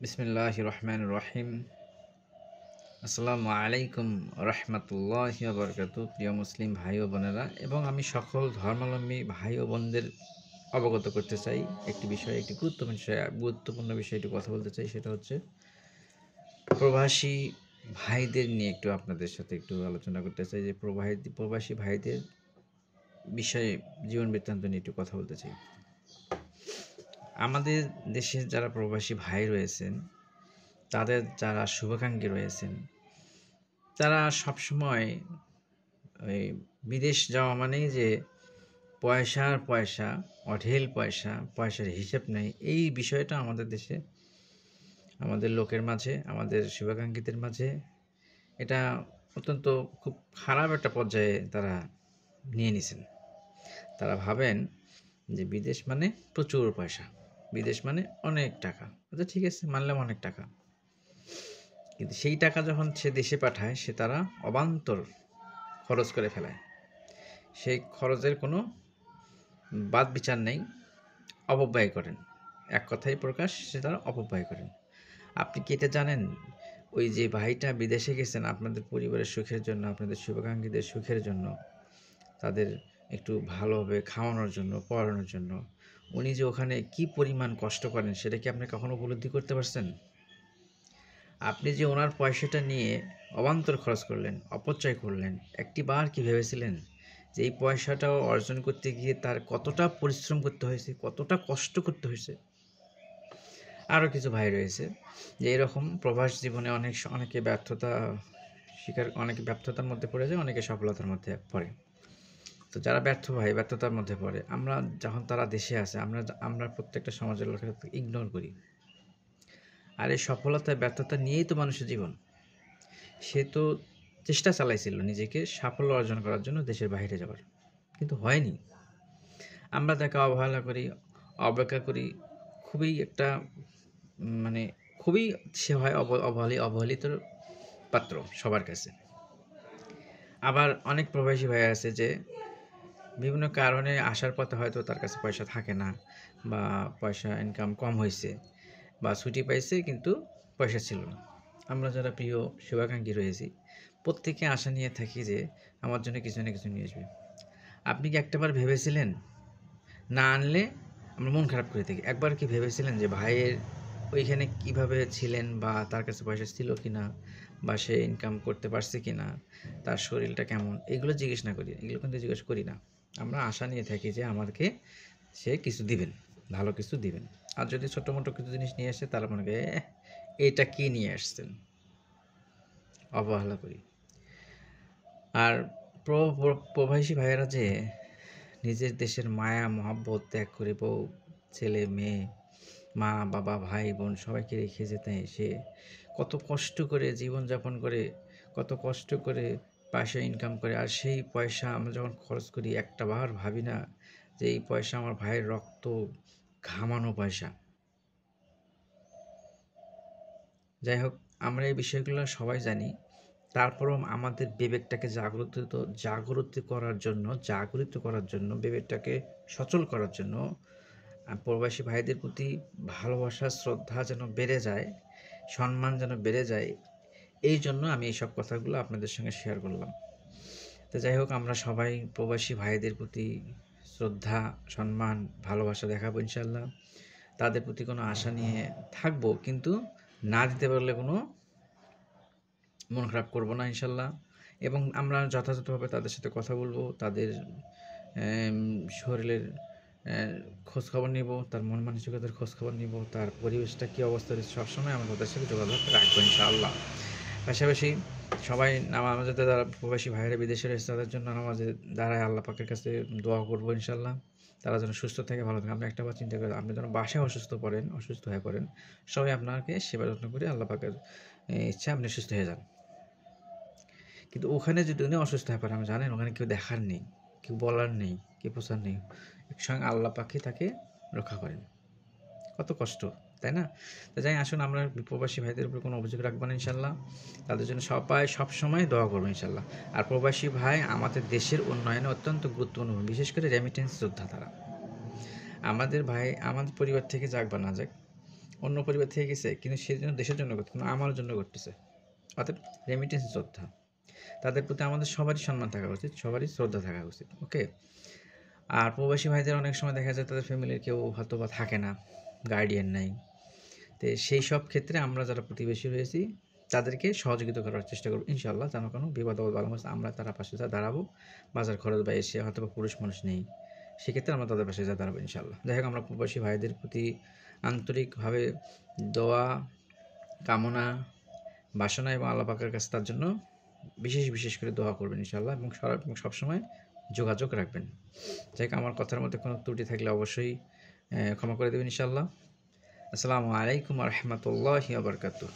বিসমিল্লাহির রহমানির রহিম। আসসালামু আলাইকুম রহমতুল্লাহি ওয়া বারাকাতুহু। প্রিয় মুসলিম ভাই ও বোনেরা এবং আমি সকল ধর্মাবলম্বী ভাই ও বোনদের অবগত করতে চাই একটি বিষয়, একটি গুরুত্বপূর্ণ বিষয় একটু কথা বলতে চাই। সেটা হচ্ছে প্রবাসী ভাইদের নিয়ে একটু আপনাদের সাথে একটু আলোচনা করতে চাই, যে প্রবাসী ভাইদের বিষয়ে জীবন বৃত্তান্ত নিয়ে একটু কথা বলতে চাই। আমাদের দেশের যারা প্রবাসী ভাই রয়েছেন, তাদের যারা শুভাকাঙ্ক্ষী রয়েছেন, তারা সবসময় ওই বিদেশ যাওয়া মানেই যে পয়সা, অঢেল পয়সা, পয়সার হিসেব নেই, এই বিষয়টা আমাদের দেশে, আমাদের লোকের মাঝে, আমাদের শুভাকাঙ্ক্ষীদের মাঝে এটা অত্যন্ত খুব খারাপ একটা পর্যায়ে তারা নিয়ে নিছেন। তারা ভাবেন যে বিদেশ মানে প্রচুর পয়সা, বিদেশ মানে অনেক টাকা। আচ্ছা ঠিক আছে, মানলাম অনেক টাকা, কিন্তু সেই টাকা যখন সে দেশে পাঠায়, সে তারা অবান্তর খরচ করে ফেলায়। সেই খরচের কোনো বাদ বিচার নেই, অপব্যয় করেন। এক কথাই প্রকাশ, সে তারা অপব্যয় করেন। আপনি কি এটা জানেন, ওই যে ভাইটা বিদেশে গেছেন আপনাদের পরিবারের সুখের জন্য, আপনাদের শুভাকাঙ্ক্ষীদের সুখের জন্য, তাদের একটু ভালোভাবে খাওয়ানোর জন্য, পড়ানোর জন্য, উনি যে ওখানে কি পরিমাণ কষ্ট করেন সেটা কি আপনি কখনো উপলব্ধি করতে পারছেন? আপনি যে ওনার পয়সাটা নিয়ে অবান্তর খরচ করলেন, অপচয় করলেন, একটিবার কি ভেবেছিলেন যে এই পয়সাটাও অর্জন করতে গিয়ে তার কতটা পরিশ্রম করতে হয়েছে, কতটা কষ্ট করতে হয়েছে? আরও কিছু ভাই রয়েছে যে এরকম প্রবাস জীবনে অনেকে অনেকে ব্যর্থতার মধ্যে পড়ে যায়, অনেকে সফলতার মধ্যে পড়ে। তো যারা ব্যর্থতার মধ্যে পড়ে, আমরা যখন তারা দেশে আসে, আমরা প্রত্যেকটা সমাজের লোকেরা ইগনোর করি। আর এই সফলতা ব্যর্থতা নিয়েই তো মানুষের জীবন। সে তো চেষ্টা চালাইছিল নিজেকে সাফল্য অর্জন করার জন্য দেশের বাইরে যাওয়ার, কিন্তু হয়নি। আমরা তাকে অবহেলা করি, অবজ্ঞা করি। খুবই একটা মানে খুবই সে হয় অবহেলিত পাত্র সবার কাছে। আবার অনেক প্রবাসী ভাই আছে যে বিভিন্ন কারণে আসার পথে হয়তো তার কাছে পয়সা থাকে না, বা পয়সা ইনকাম কম হয়েছে, বা ছুটি পাইছে কিন্তু পয়সা ছিল না। আমরা যারা প্রিয় শুভাকাঙ্ক্ষী রয়েছি, প্রত্যেকে আশা নিয়ে থাকি যে আমার জন্য কিছু না কিছু নিয়ে আসবে। আপনি কি একটাবার ভেবেছিলেন, না আনলে আমরা মন খারাপ করে থাকি, একবার কি ভেবেছিলেন যে ভাইয়ের ওইখানে কিভাবে ছিলেন, বা তার কাছে পয়সা ছিল কি না, বা সে ইনকাম করতে পারছে কি না, তার শরীরটা কেমন, এগুলো জিজ্ঞেস না করি, এগুলো কিন্তু জিজ্ঞেস করি না। আমরা আশা নিয়ে থাকি যে আমাদেরকে সে কিছু দিবেন, ভালো কিছু দিবেন। আর যদি ছোটো মোটো কিছু জিনিস নিয়ে আসে, তারা মনে করে এটা কি নিয়ে আসছেন, অবহেলা করি। আর প্রবাসী ভাইয়েরা যে নিজের দেশের মায়া মহব্বত ত্যাগ করে বউ, ছেলে, মেয়ে, মা, বাবা, ভাই, বোন সবাইকে রেখে যেতে সে কত কষ্ট করে জীবনযাপন করে, কত কষ্ট করে পয়সা ইনকাম করে। আর সেই পয়সা আমরা যখন খরচ করি, একটা বার ভাবি না যে এই পয়সা আমার ভাইয়ের রক্ত ঘামানো পয়সা। যাই হোক, আমরা এই বিষয়গুলো সবাই জানি, তারপরও আমাদের বিবেকটাকে জাগরিত করার জন্য, বিবেকটাকে সচল করার জন্য, প্রবাসী ভাইদের প্রতি ভালোবাসা, শ্রদ্ধা যেন বেড়ে যায়, সম্মান যেন বেড়ে যায়, এই জন্য আমি এইসব কথাগুলো আপনাদের সঙ্গে শেয়ার করলাম। তো যাই হোক, আমরা সবাই প্রবাসী ভাইদের প্রতি শ্রদ্ধা, সম্মান, ভালোবাসা দেখাবো ইনশাল্লাহ। তাদের প্রতি কোনো আশা নিয়ে থাকবো, কিন্তু না দিতে পারলে কোনো মন খারাপ করবো না ইনশাল্লাহ। এবং আমরা যথাযথভাবে তাদের সাথে কথা বলবো, তাদের শরীরের খোঁজখবর নিব, তার মন মানসিকতার খোঁজখবর নিব, তার পরিবেশটা কী অবস্থা রয়েছে, সবসময় আমরা তাদের সাথে যোগাযোগ রাখবো ইনশাআল্লাহ। পাশাপাশি সবাই আমাদের যারা প্রবাসী ভাইয়েরা বিদেশে রয়েছে, তাদের জন্য নামাজে দাঁড়ায় আল্লাহ পাকের কাছে দোয়া করবো ইনশাল্লাহ, তারা যেন সুস্থ থাকে, ভালো থাকে। আমরা একটা বার চিন্তা করি, আপনি যেন বাসায় অসুস্থ হয়ে পড়েন, সবাই আপনাকে সেবা যত্ন করে আল্লাহ পাকের ইচ্ছা আপনি সুস্থ হয়ে যান। কিন্তু ওখানে যদি উনি অসুস্থ হয়ে পড়ে, আমি জানেন ওখানে কেউ দেখার নেই, কেউ বলার নেই, কেউ পোষার নেই, স্বয়ং আল্লাহ পাখি তাকে রক্ষা করেন। কত কষ্ট, তাই না? তো যাই, আসুন আমরা প্রবাসী ভাইদের উপর কোনো অভিযোগ রাখবো না ইনশাল্লাহ। তাদের জন্য সবাই সবসময় দোয়া করবো ইনশাল্লাহ। আর প্রবাসী ভাই আমাদের দেশের উন্নয়নে অত্যন্ত গুরুত্বপূর্ণ, বিশেষ করে রেমিটেন্স যোদ্ধা তারা। আমাদের ভাই আমাদের পরিবার থেকে যাক বা না যাক, অন্য পরিবার থেকে গেছে, কিন্তু সেই জন্য দেশের জন্য করতে না, আমার জন্য করতেছে। অর্থাৎ রেমিটেন্স যোদ্ধা, তাদের প্রতি আমাদের সবারই সম্মান থাকা উচিত, সবারই শ্রদ্ধা থাকা উচিত। ওকে। আর প্রবাসী ভাইদের অনেক সময় দেখা যায় তাদের ফ্যামিলির কেউ হয়তো বা থাকে না, গার্ডিয়ান নাই। তো সেই সব ক্ষেত্রে আমরা যারা প্রতিবেশী রয়েছি তাদেরকে সহযোগিতা করার চেষ্টা করবো ইনশাআল্লাহ। যেন কোনো বিপদ আপদ ভালো আমরা তারা পাশে যা দাঁড়াবো। বাজার খরচ বা এসে হয়তো বা পুরুষ মানুষ নেই, সেক্ষেত্রে আমরা তাদের পাশে যা দাঁড়াবো ইনশাআল্লাহ। যাই হোক, আমরা প্রবাসী ভাইদের প্রতি আন্তরিকভাবে দোয়া কামনা বাসনা এবং আল্লাহ পাকের কাছে তার জন্য বিশেষ করে দোয়া করবেন ইনশাআল্লাহ, এবং সবসময় যোগাযোগ রাখবেন। যাই হোক, আমার কথার মধ্যে কোনো ত্রুটি থাকলে অবশ্যই ক্ষমা করে দেবেন ইনশাআল্লাহ। আসসালামু আলাইকুম ওয়া রাহমাতুল্লাহি ওয়া বারাকাতুহু।